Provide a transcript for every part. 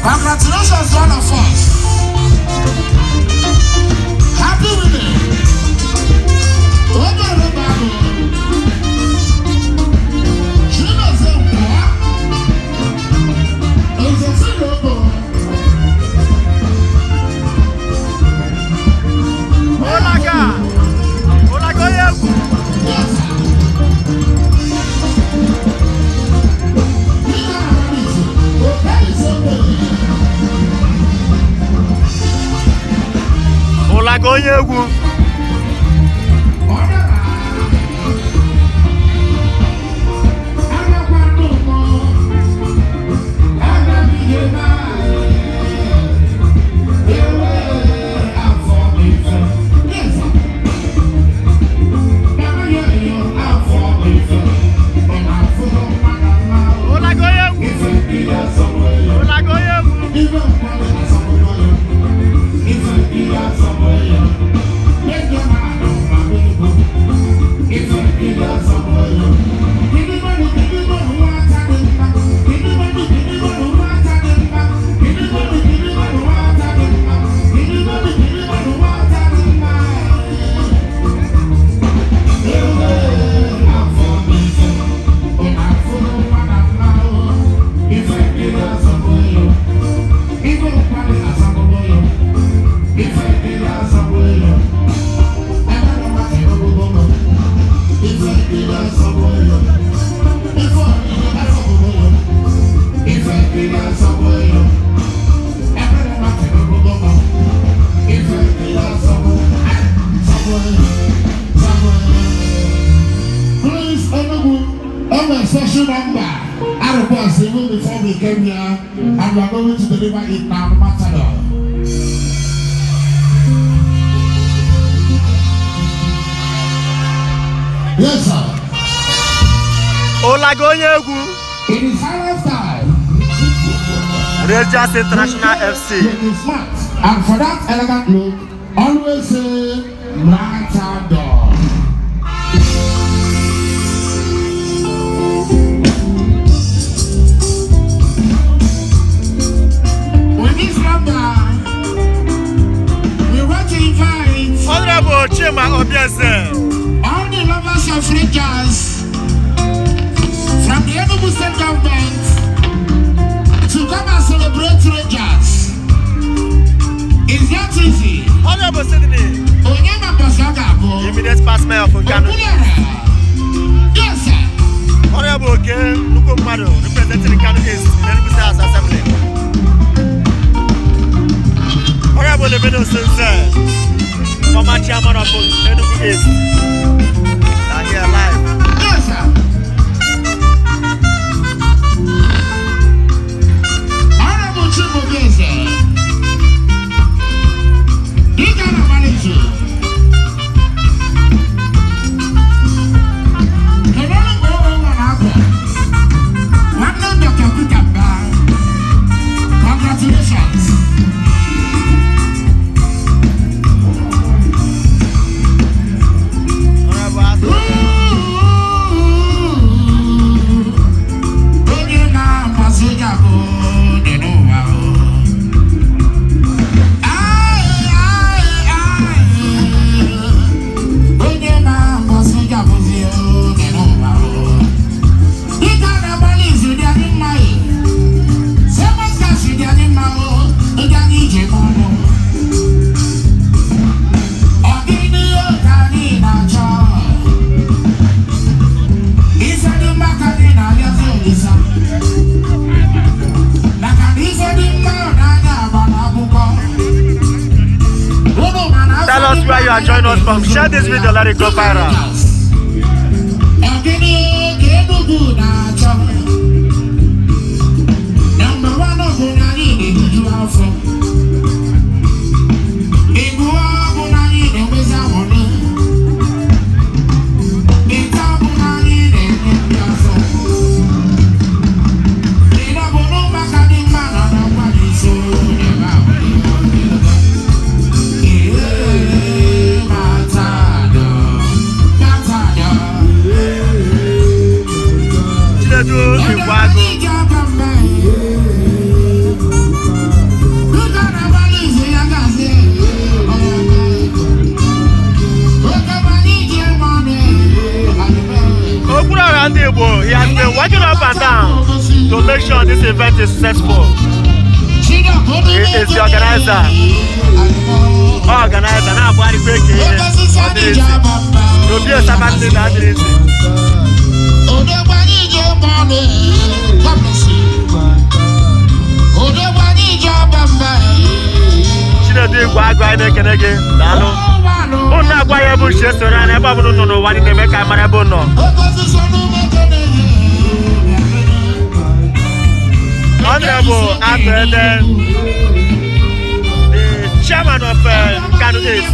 Congratulations to all of us. Happy with it. Enugu. Special number out of us even before we came here, and we are going to deliver it now, no matter what. Yes, sir. It is high time. Rangers International FC. It is smart. And for that elegant look, always say, right door. Honorable Chairman Obiase. All the lovers of Rangers from the Enugu state government to come and celebrate Rangers. It's not easy. Honorable Sydney. Immediate past mayor of Ghana. Yes, sir. Honorable Ken Lukomado, representing Ghana East in Enugu State Assembly. Honorable Lebedo Sense. Former chairman of Enugu East. Are here live. Yes, sir. Honorable Chief of Geza. You can manage it. You don't go over and happen. One name you can pick up by. Congratulations. Tell us where you are joining us from. Share this video, let it go viral. Ndigbo, he has been working up and down to make sure this event is successful. He is the organizer. Now body quick. You'll be a servant in that. She don't do what I again. Oh, now why I bush yesterday and I don't know what in the make I marabono. Honorable after then the chairman of candidates.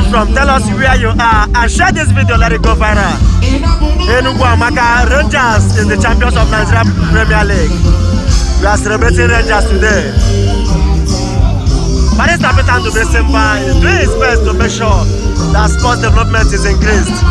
From. Tell us where you are and share this video, let it go viral. Enugu Rangers is the champions of Nigeria Premier League. We are celebrating Rangers today. But it's happening to be simple. He's doing his best to make sure that sports development is increased.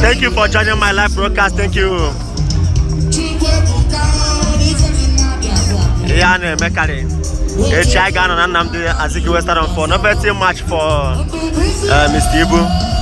Thank you for joining my live broadcast. Thank you. Yane Mekari. Echiaga and Namdi Aziki Western for no betting match for Mr. Ibu.